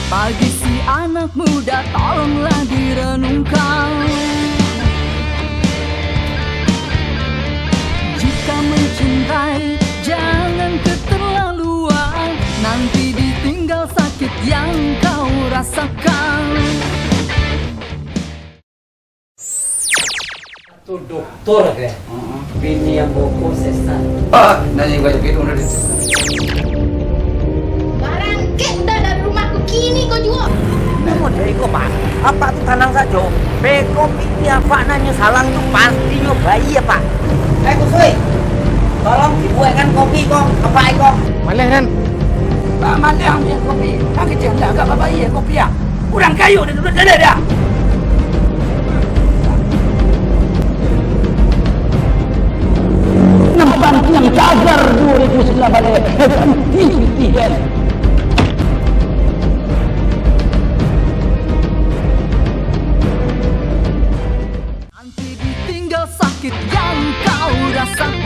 Bagi si anak muda tolonglah direnungkan. Jika mencintai jangan keterlaluan, nanti ditinggal sakit yang kau rasakan. Tuh dokter kan? Bini yang boko sesat. Nanya banyak itu udah Barangkit dah dari rumahku kini kau jual. Mau dari kau pak, apa tuh tanang saja? Beko ini apa nanya salang tuh pastinya bayi ya pak. Kusui, tolong dibuatkan kopi kong, apa kong? Malih kan? Pak Malih ambil kopi. Pak kecil dah agak bayi ya kopi ya. Kurang kayu dah duduk dah. Nampak yang cagar 2019 kan? Nanti ditinggal sakit yang kau rasakan.